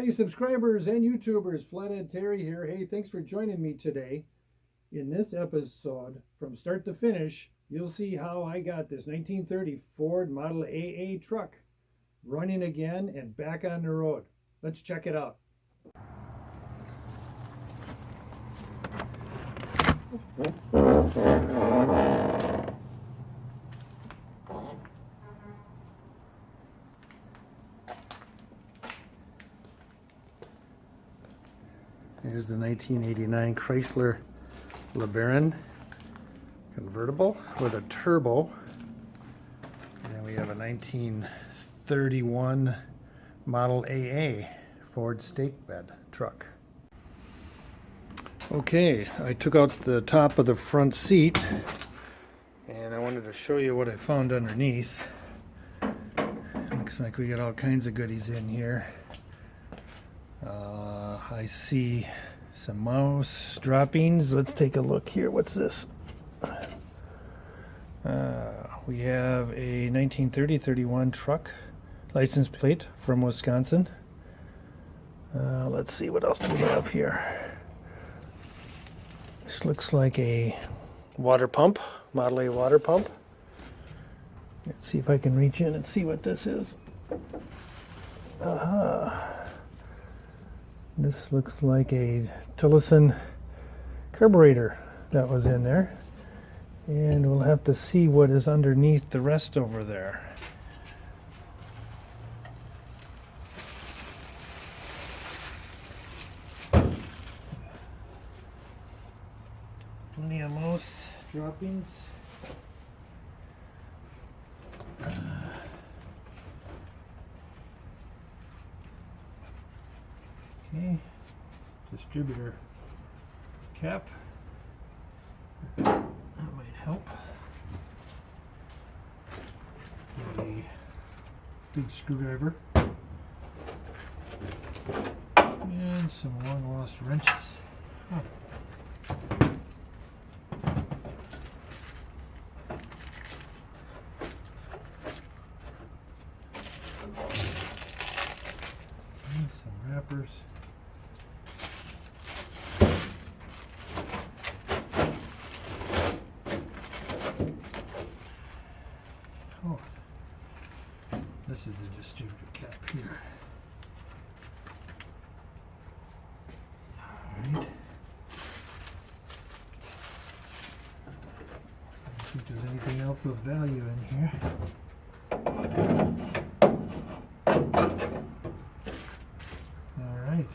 Hey, subscribers and YouTubers, Flathead Terry here. Hey, thanks for joining me today. In this episode, from start to finish, you'll see how I got this 1930 Ford Model AA truck running again and back on the road. Let's check it out. Here's the 1989 Chrysler LeBaron convertible with a turbo. And then we have a 1931 Model AA Ford stake bed truck. Okay, I took out the top of the front seat and I wanted to show you what I found underneath. Looks like we got all kinds of goodies in here. I see some mouse droppings. Let's take a look here. What's this? We have a 1930-31 truck license plate from Wisconsin. Let's see what else we have here. This looks like a water pump, Model A water pump. Let's see if I can reach in and see what this is. This looks like a Tillotson carburetor that was in there. And we'll have to see what is underneath the rest over there. Plenty of mouse droppings. Okay, distributor cap. That might help. A big screwdriver. And some long lost wrenches. And some wrappers. Oh, this is the distributor cap here. Alright. I don't think there's anything else of value in here. Alright.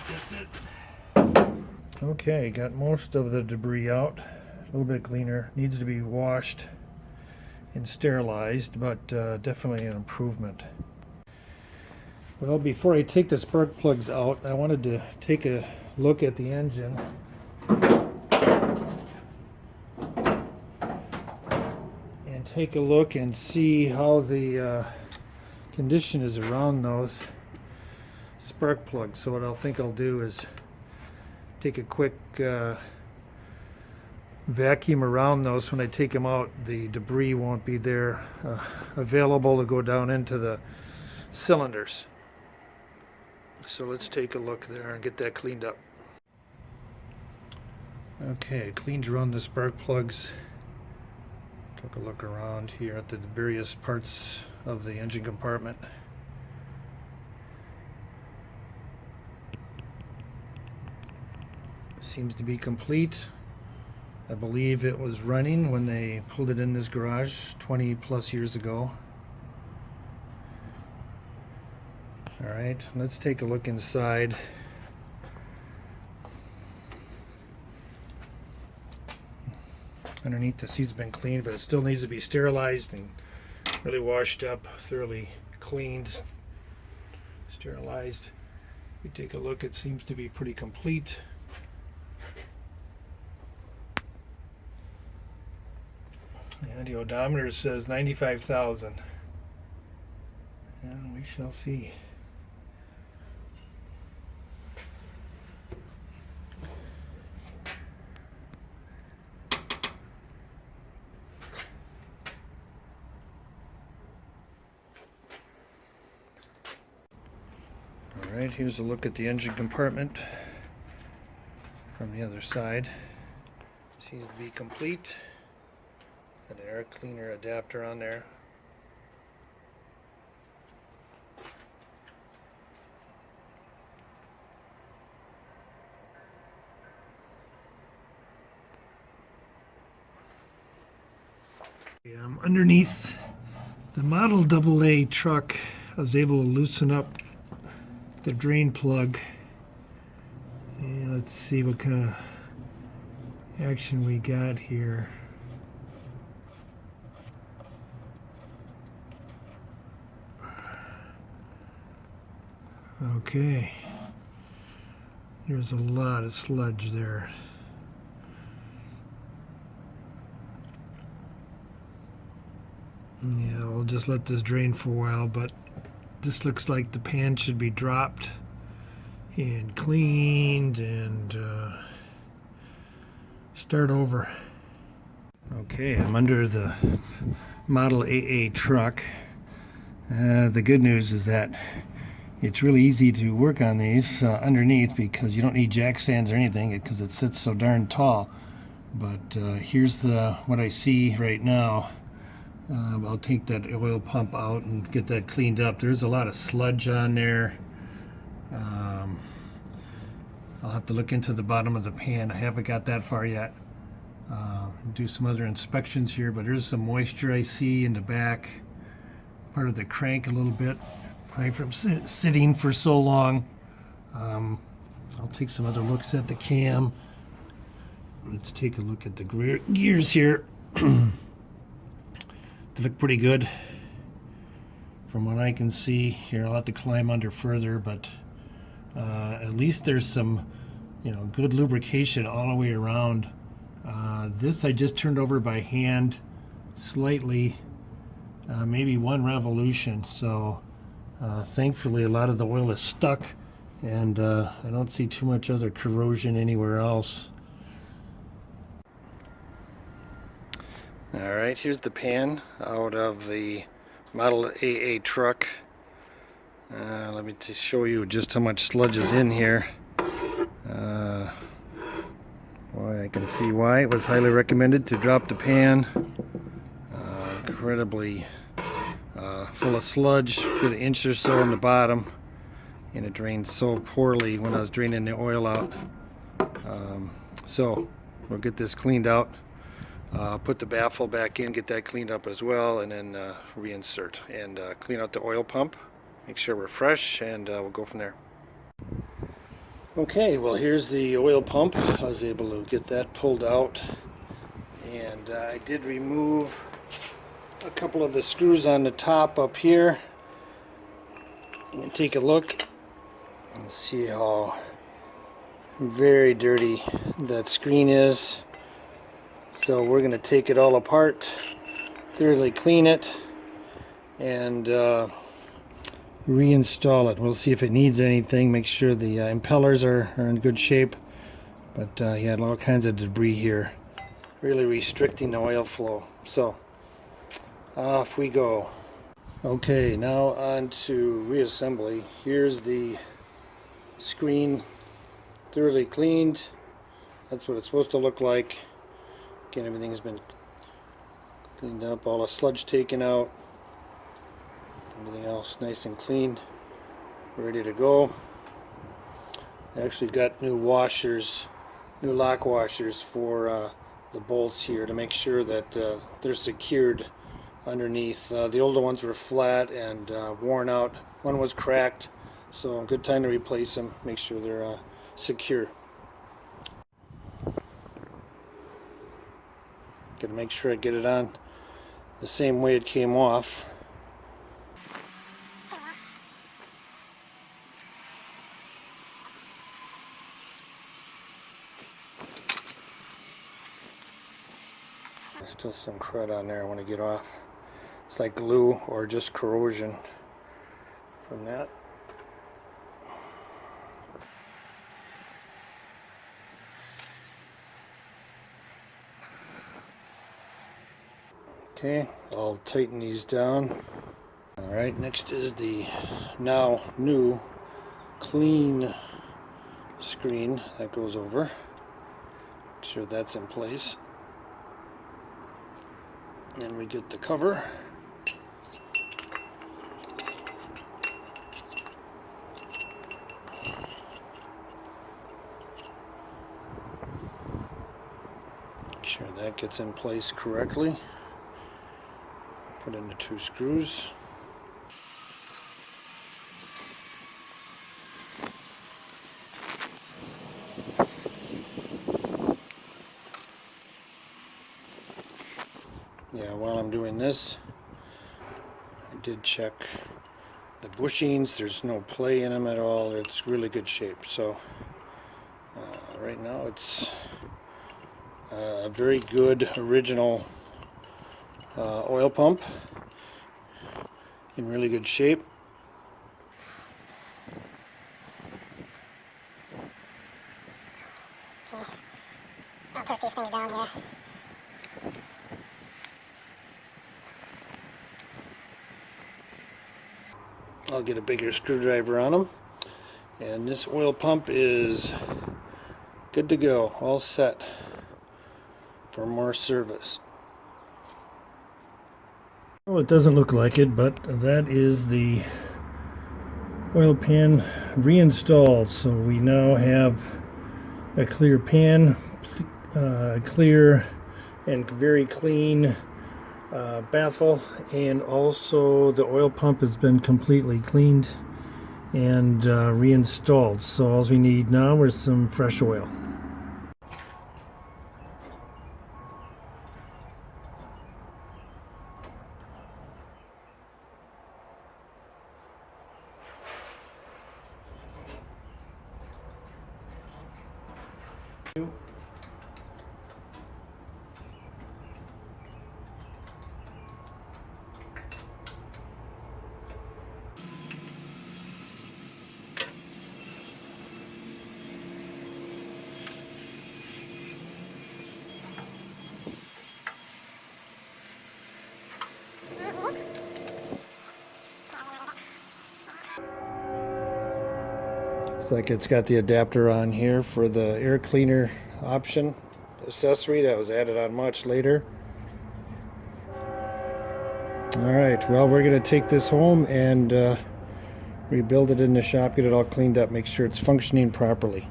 That's it. Okay, got most of the debris out. A little bit cleaner. Needs to be washed and sterilized, but definitely an improvement. Well, before I take the spark plugs out, I wanted to take a look at the engine. And take a look and see how the condition is around those spark plugs. So what I think I'll do is take a quick vacuum around those. When I take them out, the debris won't be there available to go down into the cylinders. So let's take a look there and get that cleaned up. Okay, cleaned around the spark plugs. Took a look around here at the various parts of the engine compartment. Seems to be complete. I believe it was running when they pulled it in this garage 20 plus years ago. Alright, let's take a look inside. Underneath the seat's been cleaned, but it still needs to be sterilized and really washed up, thoroughly cleaned, sterilized. We take a look, it seems to be pretty complete. And the odometer says 95,000. And we shall see. Alright, here's a look at the engine compartment from the other side. Seems to be complete. Got an air cleaner adapter on there. Underneath the Model AA truck, I was able to loosen up the drain plug. And let's see what kind of action we got here. Okay. There's a lot of sludge there. Yeah, we'll just let this drain for a while, but this looks like the pan should be dropped and cleaned and start over. Okay, I'm under the Model AA truck. The good news is that it's really easy to work on these underneath because you don't need jack stands or anything because it sits so darn tall. But here's what I see right now. I'll take that oil pump out and get that cleaned up. There's a lot of sludge on there. I'll have to look into the bottom of the pan. I haven't got that far yet. Do some other inspections here, but there's some moisture I see in the back part of the crank a little bit, probably from sitting for so long. I'll take some other looks at the cam. Let's take a look at the gears here. They look pretty good from what I can see. Here, I'll have to climb under further, but at least there's some, good lubrication all the way around. This I just turned over by hand slightly, maybe one revolution. So thankfully a lot of the oil is stuck, and I don't see too much other corrosion anywhere else. Alright, here's the pan out of the Model AA truck. Let me just show you just how much sludge is in here. Boy, I can see why it was highly recommended to drop the pan. Incredibly full of sludge, good inch or so on the bottom, and it drained so poorly when I was draining the oil out. So we'll get this cleaned out. Put the baffle back in, get that cleaned up as well, and then reinsert and clean out the oil pump, make sure we're fresh, and we'll go from there. Okay, well, here's the oil pump. I was able to get that pulled out, and I did remove a couple of the screws on the top up here. You can take a look and see how very dirty that screen is. So we're going to take it all apart, thoroughly clean it, and reinstall it. We'll see if it needs anything, make sure the impellers are in good shape. But he had all kinds of debris here, really restricting the oil flow. So off we go. Okay, now on to reassembly. Here's the screen, thoroughly cleaned. That's what it's supposed to look like. Again, everything's been cleaned up, all the sludge taken out, everything else nice and clean, ready to go. I actually got new washers, new lock washers for the bolts here to make sure that they're secured underneath. The older ones were flat and worn out. One was cracked, so good time to replace them, make sure they're secure. Gotta make sure I get it on the same way it came off. There's still some crud on there I want to get off. It's like glue or just corrosion from that. Okay, I'll tighten these down. Alright, next is the now new clean screen that goes over. Make sure that's in place. Then we get the cover. Make sure that gets in place correctly. Put in the 2 screws. Yeah, while I'm doing this, I did check the bushings. There's no play in them at all. It's really good shape. So right now it's a very good original oil pump in really good shape. Okay, I'll torque these things down here. I'll get a bigger screwdriver on them. And this oil pump is good to go, all set for more service. Well, it doesn't look like it, but that is the oil pan reinstalled. So we now have a clear pan, clear and very clean baffle, and also the oil pump has been completely cleaned and reinstalled. So all we need now is some fresh oil. Looks like it's got the adapter on here for the air cleaner option accessory that was added on much later. Alright, well, we're going to take this home and rebuild it in the shop, get it all cleaned up, make sure it's functioning properly.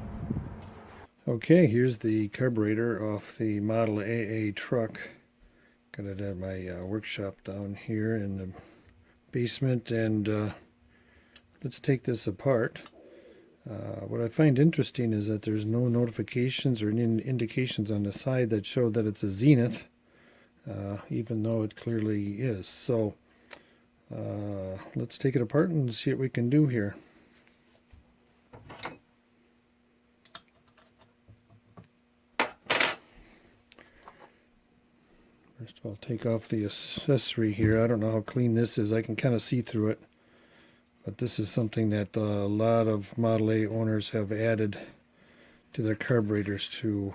Okay, here's the carburetor off the Model AA truck. Got it at my workshop down here in the basement, and let's take this apart. What I find interesting is that there's no notifications or indications on the side that show that it's a Zenith, even though it clearly is. So let's take it apart and see what we can do here. First of all, take off the accessory here. I don't know how clean this is. I can kind of see through it. But this is something that a lot of Model A owners have added to their carburetors to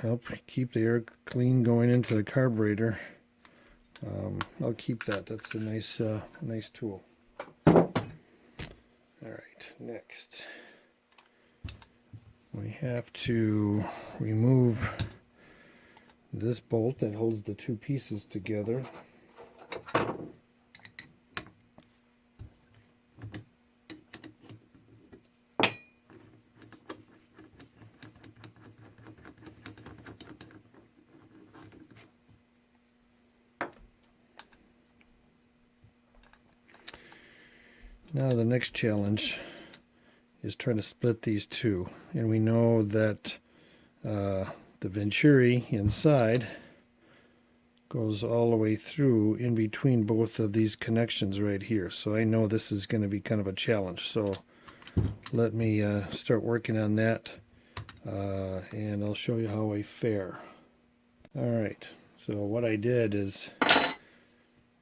help keep the air clean going into the carburetor. I'll keep that. That's a nice tool. All right, next we have to remove this bolt that holds the 2 pieces together. Now the next challenge is trying to split these 2, and we know that the Venturi inside goes all the way through in between both of these connections right here. So I know this is going to be kind of a challenge. So let me start working on that, and I'll show you how I fare. All right, so what I did is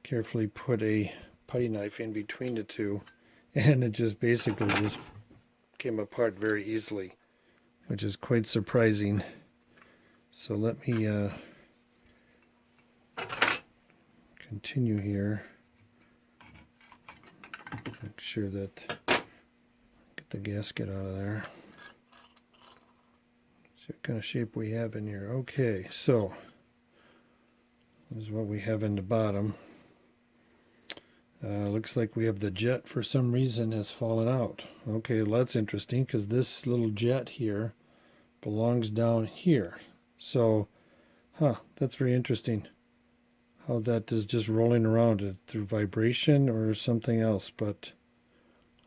carefully put a putty knife in between the 2, and it just basically just came apart very easily, which is quite surprising. So let me continue here. Make sure that Get the gasket out of there. See what kind of shape we have in here. Okay, so this is what we have in the bottom. Looks like we have the jet for some reason has fallen out. Okay, well, that's interesting because this little jet here belongs down here. So, that's very interesting. How that is just rolling around through vibration or something else, but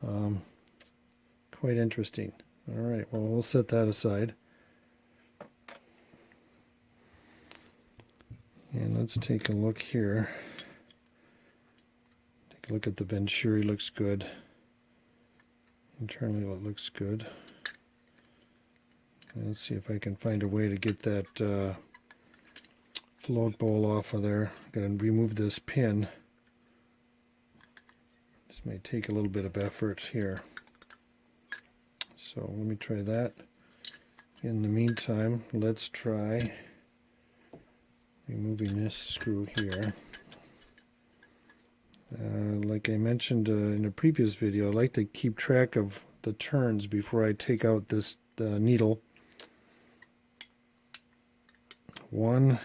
quite interesting. All right, well, we'll set that aside. And let's take a look here. Take a look at the Venturi, looks good. Internally it looks good. And let's see if I can find a way to get that float bowl off of there. I'm going to remove this pin. This may take a little bit of effort here. So let me try that. In the meantime, let's try removing this screw here. Like I mentioned in a previous video, I like to keep track of the turns before I take out this needle. 1,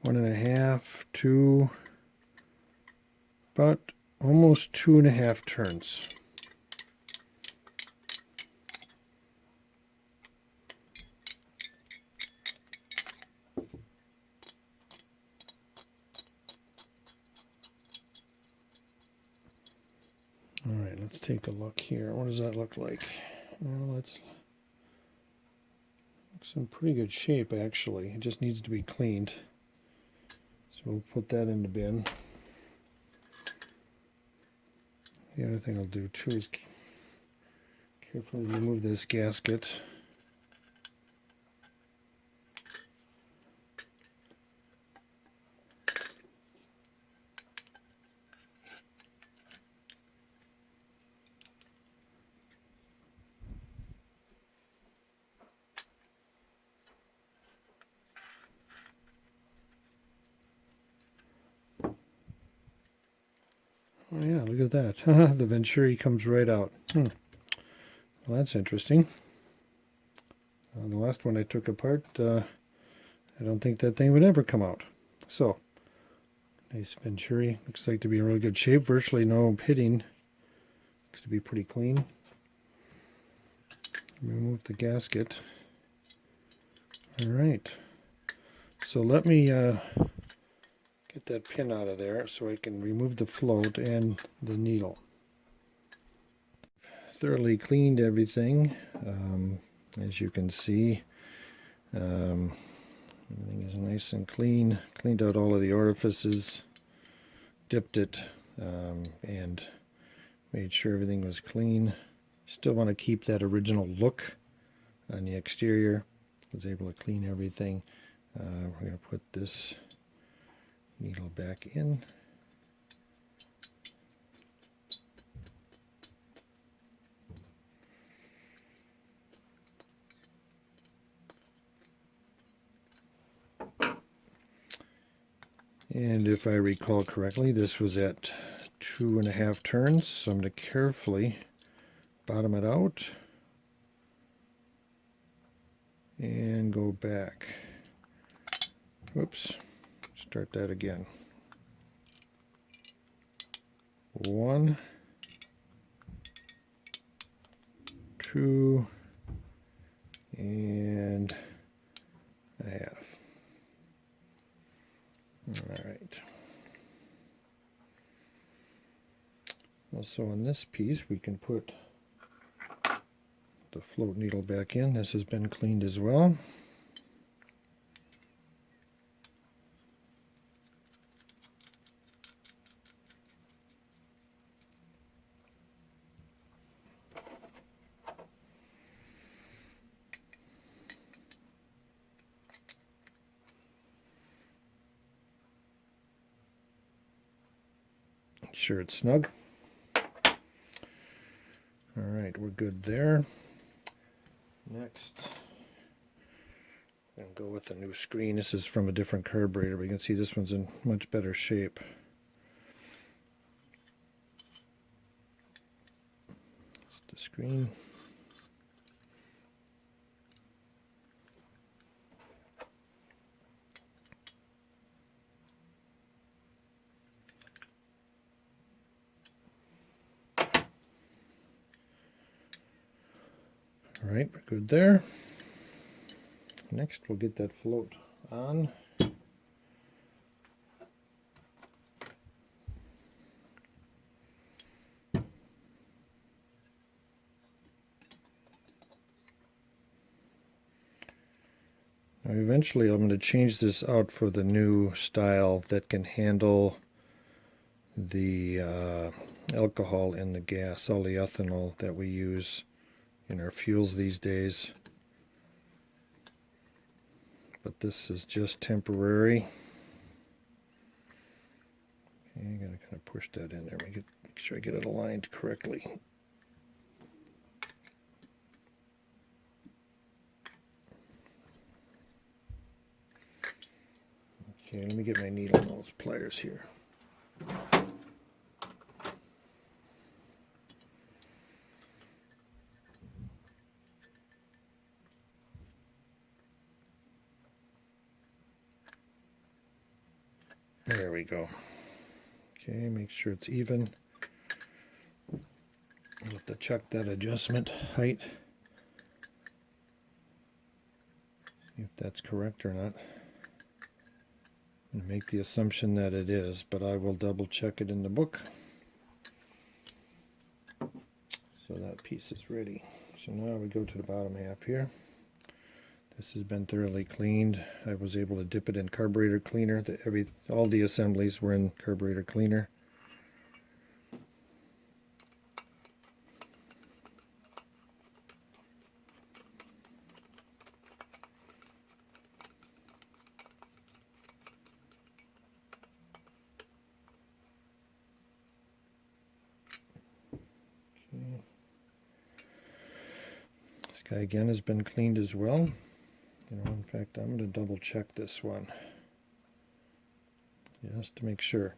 1.5, 2, about almost 2.5 turns. All right, let's take a look here. What does that look like? Well, looks in pretty good shape, actually. It just needs to be cleaned. So we'll put that in the bin. The other thing I'll do too is carefully remove this gasket. Oh yeah, look at that. The Venturi comes right out. Well, that's interesting. The last one I took apart, I don't think that thing would ever come out. So, nice Venturi. Looks like to be in really good shape. Virtually no pitting. Looks to be pretty clean. Remove the gasket. All right. So let me get that pin out of there so I can remove the float and the needle. Thoroughly cleaned everything. As you can see, everything is nice and clean. Cleaned out all of the orifices, dipped it, and made sure everything was clean. Still want to keep that original look on the exterior. Was able to clean everything. We're going to put this needle back in. And if I recall correctly, this was at 2.5 turns, so I'm going to carefully bottom it out and go back. Whoops. Start that again. 1, 2, and 1/2. All right. Also on this piece, we can put the float needle back in. This has been cleaned as well. Make sure it's snug. All right, we're good there. Next, I'm going to go with a new screen. This is from a different carburetor, but you can see this one's in much better shape. Just the screen. All right, we're good there. Next, we'll get that float on. Now, eventually, I'm going to change this out for the new style that can handle the alcohol in the gas, all the ethanol that we use in our fuels these days. But this is just temporary. Okay, I gotta kind of push that in there. Make sure I get it aligned correctly. Okay, let me get my needle nose pliers here. There we go. Okay, make sure it's even. I'll have to check that adjustment height. See if that's correct or not. I'm going to make the assumption that it is, but I will double check it in the book. So that piece is ready. So now we go to the bottom half here. This has been thoroughly cleaned. I was able to dip it in carburetor cleaner. All the assemblies were in carburetor cleaner. Okay. This guy again has been cleaned as well. In fact, I'm going to double check this one just to make sure.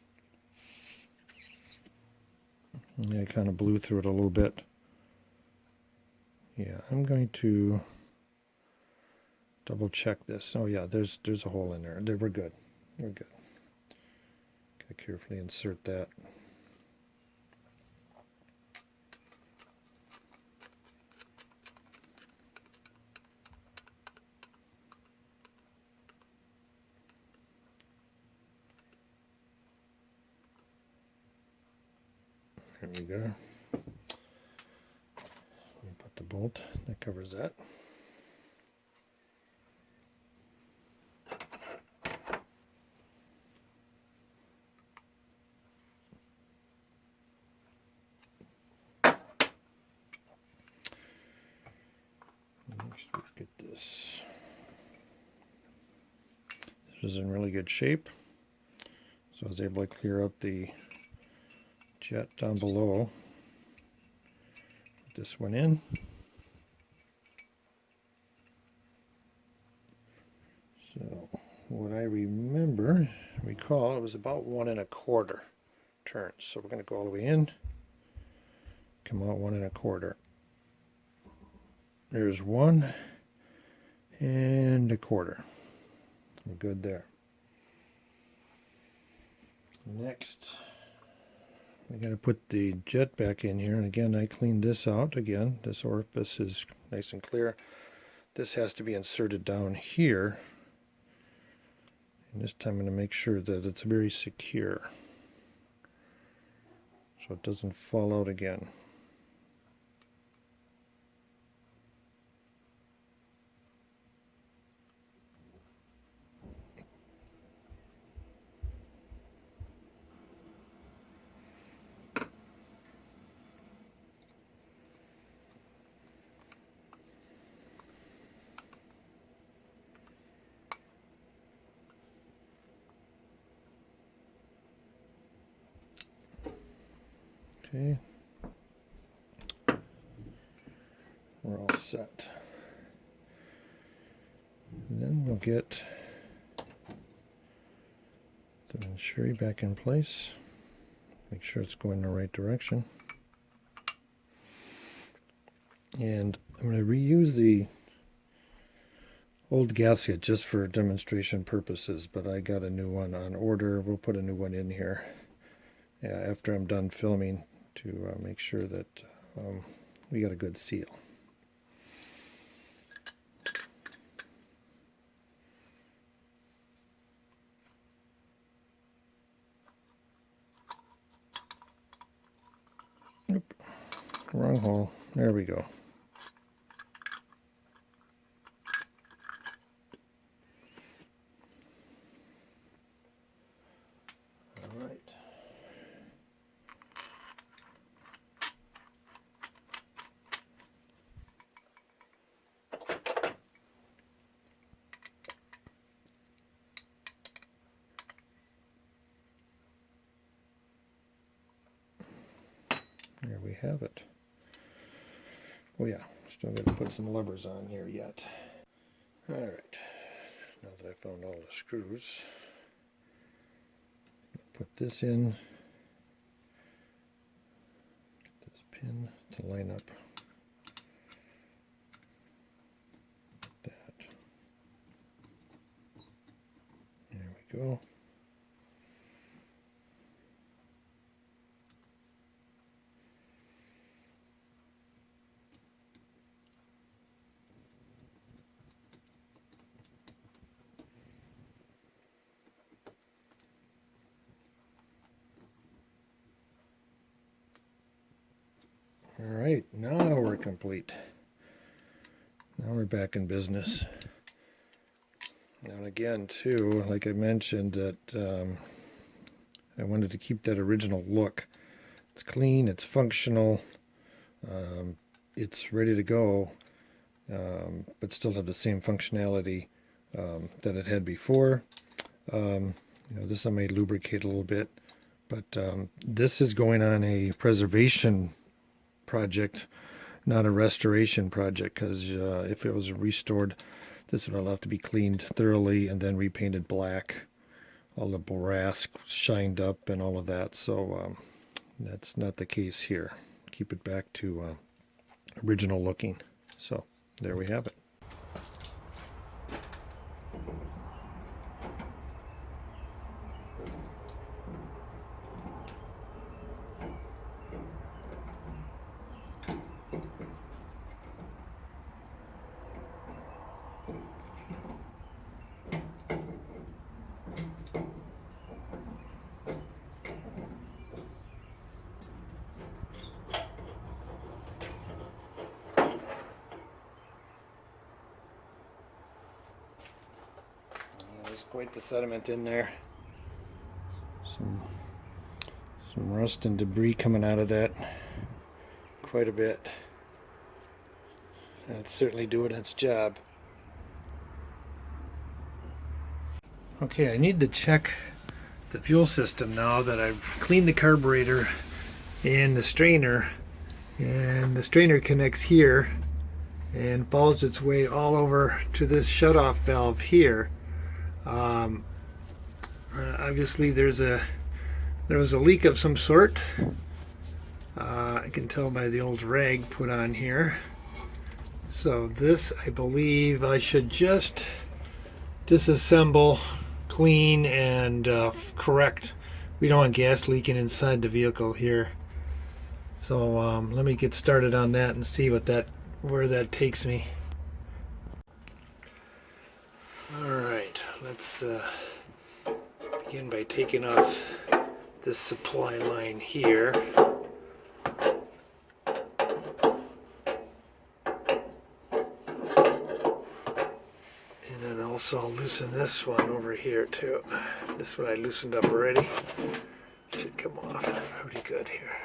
Yeah, I kind of blew through it a little bit. Yeah, I'm going to double check this. Oh yeah, there's a hole in there. We're good. We're good. Okay, carefully insert that. There we go. Let me put the bolt that covers that. Next we get this. This is in really good shape. So I was able to clear out the jet down below. Put this one in. So what I recall, it was about 1 1/4 turns. So we're going to go all the way in, come out 1 1/4. There's 1 1/4. We're good there. Next, we got to put the jet back in here, and again I cleaned this out. Again, this orifice is nice and clear. This has to be inserted down here, and this time I'm going to make sure that it's very secure so it doesn't fall out again. Okay, we're all set. And then we'll get the Venturi back in place. Make sure it's going in the right direction. And I'm going to reuse the old gasket just for demonstration purposes, but I got a new one on order. We'll put a new one in here after I'm done filming to make sure that we got a good seal. Oop, wrong hole. There we go. All right. There we have it. Oh yeah, still got to put some levers on here yet. All right, now that I found all the screws, put this in, get this pin to line up that. There we go. All right, now we're complete. Now we're back in business. And again, too, like I mentioned, that I wanted to keep that original look. It's clean, it's functional, it's ready to go, but still have the same functionality that it had before. This I may lubricate a little bit, but this is going on a preservation project, not a restoration project, because if it was restored, this would all have to be cleaned thoroughly and then repainted black, all the brass shined up and all of that. So that's not the case here. Keep it back to original looking. So there we have it. There's quite the sediment in there. Some rust and debris coming out of that. Quite a bit. And it's certainly doing its job. Okay, I need to check the fuel system now that I've cleaned the carburetor and the strainer. And the strainer connects here and follows its way all over to this shutoff valve here. Obviously there was a leak of some sort. I can tell by the old rag put on here. So this, I believe I should just disassemble, clean, and correct. We don't want gas leaking inside the vehicle here. So let me get started on that and see where that takes me. Alright, let's begin by taking off this supply line here. And then also I'll loosen this one over here too. This one I loosened up already. Should come off pretty good here.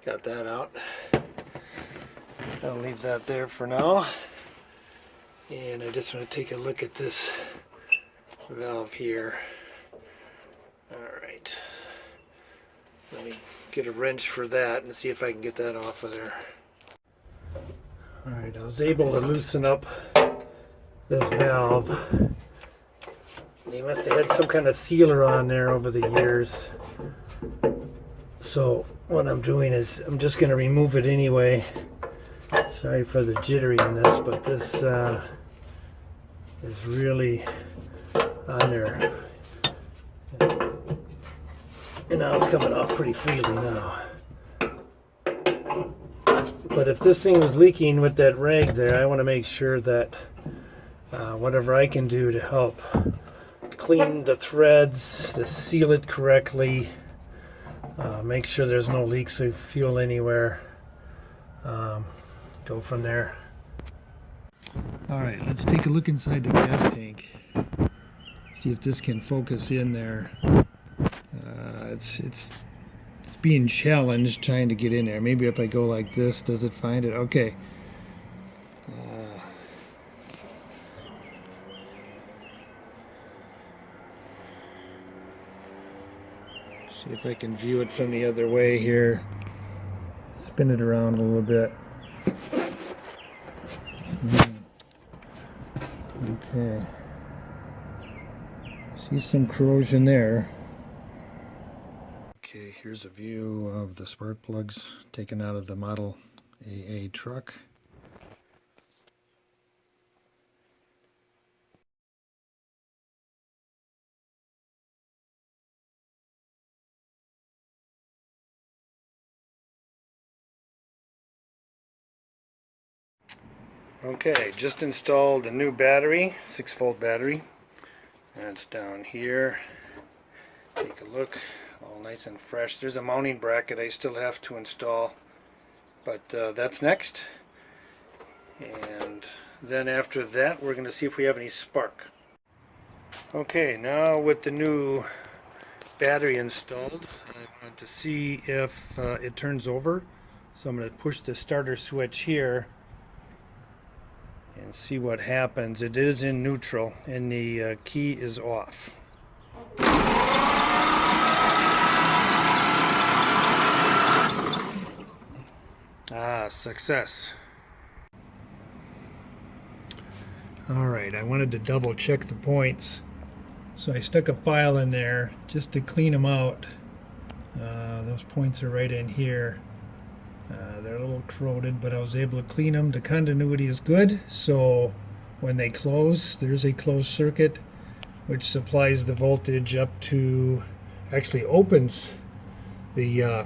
Got that out. I'll leave that there for now. And I just want to take a look at this valve here. Alright. get a wrench for that and see if I can get that off of there. Alright, I was able to loosen up this valve. They must have had some kind of sealer on there over the years. So what I'm doing is I'm just going to remove it anyway. Sorry for the jitteriness, but this is really on there. And now it's coming off pretty freely now. But if this thing was leaking with that rag there, I want to make sure that whatever I can do to help clean the threads, to seal it correctly, make sure there's no leaks of fuel anywhere, go from there. Alright, let's take a look inside the gas tank. See if this can focus in there. It's being challenged trying to get in there. Maybe if I go like this, does it find it? Okay. See if I can view it from the other way here. Spin it around a little bit. Okay. See some corrosion there. Okay, here's a view of the spark plugs taken out of the Model AA truck. Okay, just installed a new battery, 6-volt battery. That's down here. Take a look, all nice and fresh. There's a mounting bracket I still have to install, but that's next. And then after that, we're going to see if we have any spark. Okay, now with the new battery installed, I want to see if it turns over. So I'm going to push the starter switch here and see what happens. It is in neutral and the key is off. Ah, success. Alright, I wanted to double check the points, so I stuck a file in there just to clean them out. Those points are right in here. They're a little corroded, but I was able to clean them. The continuity is good, so when they close, there's a closed circuit which supplies the voltage up to, actually opens the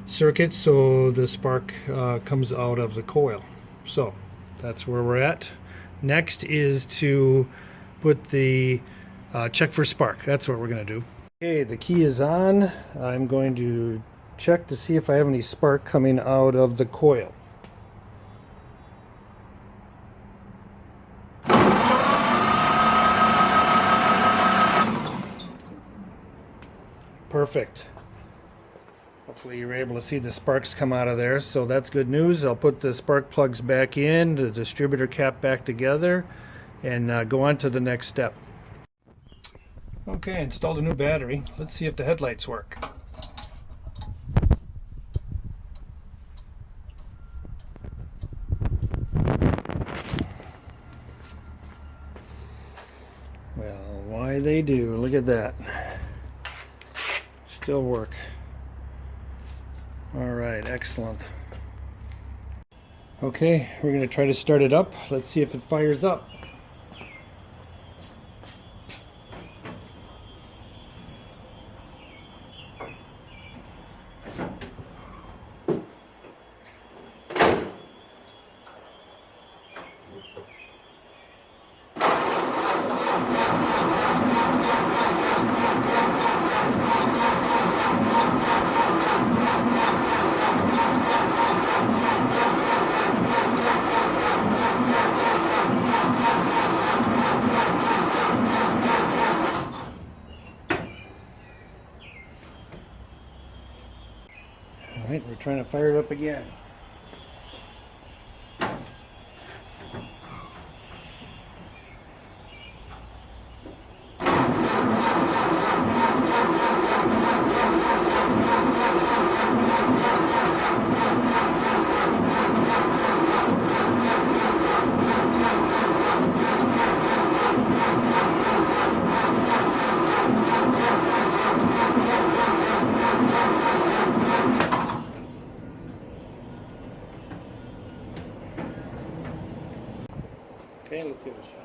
circuit so the spark comes out of the coil. So that's where we're at. Next is to put the check for spark. That's what we're going to do. Okay, the key is on. I'm going to check to see if I have any spark coming out of the coil. Perfect. Hopefully you're able to see the sparks come out of there, so that's good news. I'll put the spark plugs back in, the distributor cap back together, and go on to the next step. Okay, installed a new battery. Let's see if the headlights work. Well, why they do. Look at that. Still work. Alright, excellent. Okay, we're going to try to start it up. Let's see if it fires up. Alright, we're trying to fire it up again. Okay, let's give it a shot.